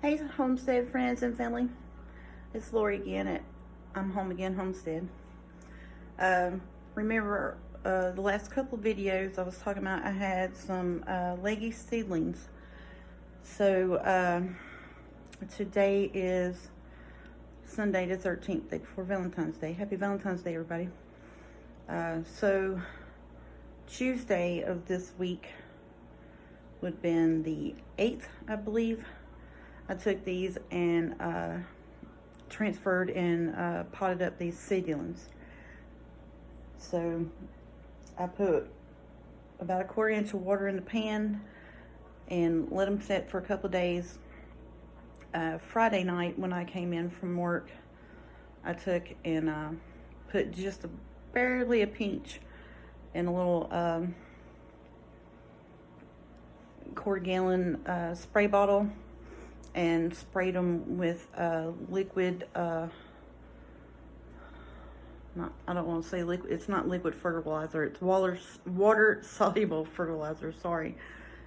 Hey, homestead friends and family. It's Lori again at I'm Home Again Homestead. Remember the last couple of videos I was talking about I had some leggy seedlings. So today is Sunday the 13th, day before Valentine's Day. Happy Valentine's Day, everybody. So Tuesday of this week would have been the 8th, I believe. I took these and transferred and potted up these seedlings. So I put about a 1/4 inch of water in the pan and let them set for a couple of days. Friday night when I came in from work, I took and put just barely a pinch in a little 1/4 gallon spray bottle and sprayed them with liquid, I don't want to say liquid, it's not liquid fertilizer, it's water soluble fertilizer, sorry.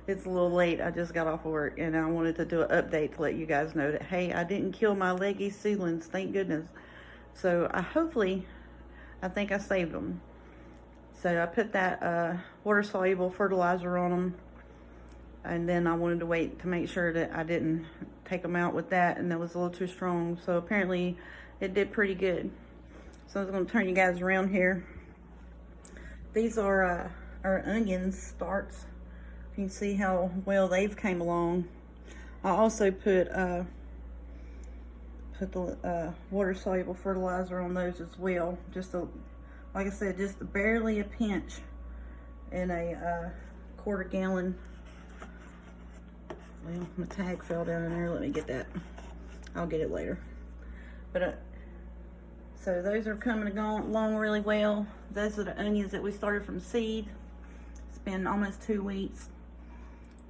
It's a little late, I just got off of work and I wanted to do an update to let you guys know that, hey, I didn't kill my leggy seedlings, thank goodness. So I think I saved them. So I put that water soluble fertilizer on them, and then I wanted to wait to make sure that I didn't take them out with that and that was a little too strong. So apparently it did pretty good. So I'm going to turn you guys around here. These are our onion starts. You can see how well they've came along. I also put the water soluble fertilizer on those as well. Like I said, just barely a pinch in a 1/4 gallon. Well, my tag fell down in there. Let me get that. I'll get it later. But so those are coming along really well. Those are the onions that we started from seed. It's been almost 2 weeks.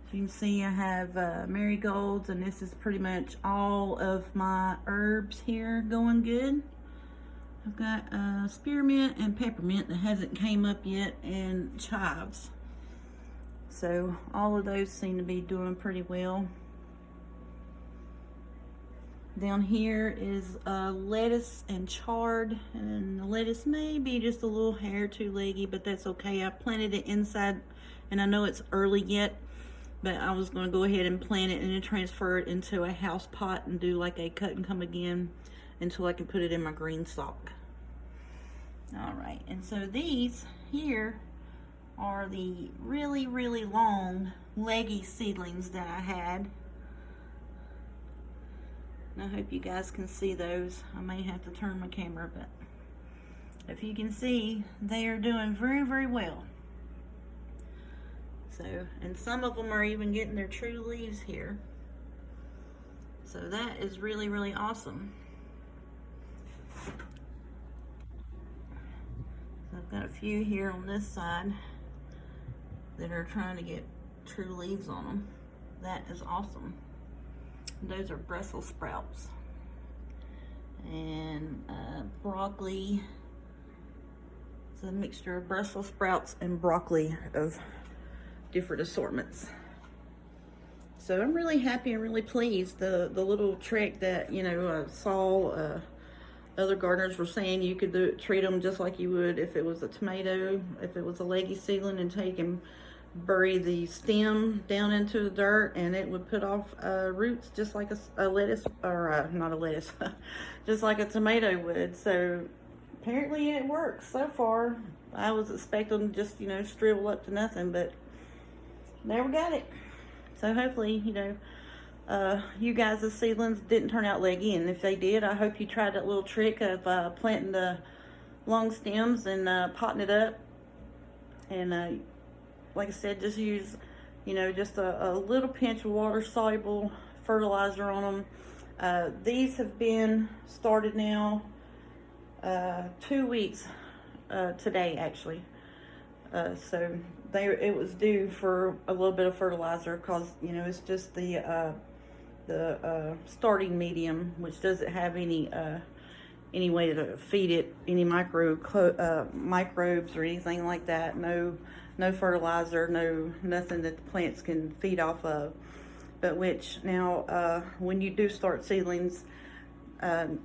As you can see, I have marigolds, and this is pretty much all of my herbs here going good. I've got spearmint and peppermint that hasn't came up yet, and chives. So all of those seem to be doing pretty well. Down here is lettuce and chard, and the lettuce may be just a little hair too leggy, but that's okay. I planted it inside, and I know it's early yet, but I was going to go ahead and plant it and then transfer it into a house pot and do like a cut and come again until I can put it in my green stock. All right, and so these here are the really, really long leggy seedlings that I had. And I hope you guys can see those. I may have to turn my camera, but if you can see, they are doing very, very well. So, and some of them are even getting their true leaves here. So that is really, really awesome. So I've got a few here on this side that are trying to get true leaves on them. That is awesome. Those are Brussels sprouts and broccoli. It's a mixture of Brussels sprouts and broccoli of different assortments. So I'm really happy and really pleased. The little trick that, you know, I saw other gardeners were saying you could treat them just like you would if it was a tomato, if it was a leggy seedling, and take and bury the stem down into the dirt, and it would put off roots just like a lettuce, or not a lettuce, just like a tomato would. So apparently it works so far. I was expecting just, you know, shrivel up to nothing, but there we got it. So hopefully, you know, you guys' seedlings didn't turn out leggy, and if they did, I hope you tried that little trick of planting the long stems and potting it up. And like I said, just use, you know, just a little pinch of water soluble fertilizer on them. These have been started now 2 weeks today, actually. So it was due for a little bit of fertilizer, because, you know, it's just the starting medium, which doesn't have any way to feed it any microbes or anything like that. No fertilizer, nothing that the plants can feed off of. but which now when you do start seedlings,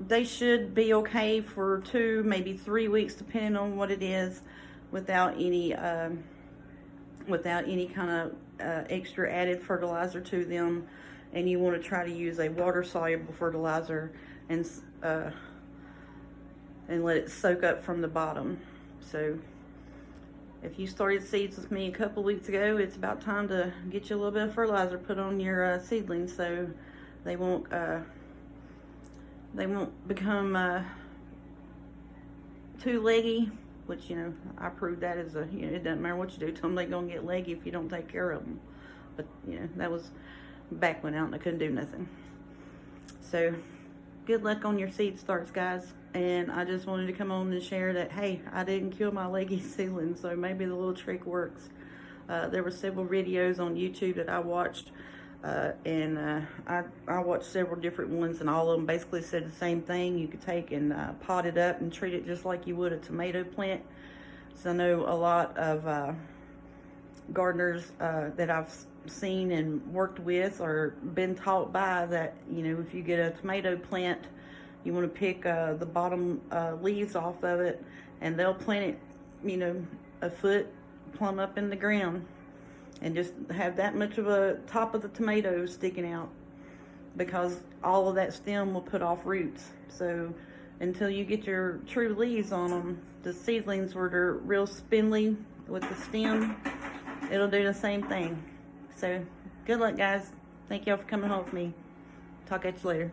they should be okay for 2, maybe 3 weeks, depending on what it is, without any kind of extra added fertilizer to them. And you want to try to use a water soluble fertilizer and let it soak up from the bottom. So if you started seeds with me a couple weeks ago, it's about time to get you a little bit of fertilizer put on your seedlings, so they won't become too leggy. Which, you know, I proved that as it doesn't matter what you do to them, they're gonna get leggy if you don't take care of them. But you know, that was back when out and I couldn't do nothing. So good luck on your seed starts, guys. And I just wanted to come on and share that, hey, I didn't kill my leggy seedlings, so maybe the little trick works. There were several videos on YouTube that I watched, and I watched several different ones, and all of them basically said the same thing. You could take and pot it up and treat it just like you would a tomato plant. So I know a lot of gardeners that I've seen and worked with or been taught by that, you know, if you get a tomato plant, you want to pick the bottom leaves off of it, and they'll plant it, you know, a foot plumb up in the ground, and just have that much of a top of the tomato sticking out, because all of that stem will put off roots. So until you get your true leaves on them, the seedlings where they're real spindly with the stem, it'll do the same thing. So good luck, guys. Thank y'all for coming home with me. Talk at you later.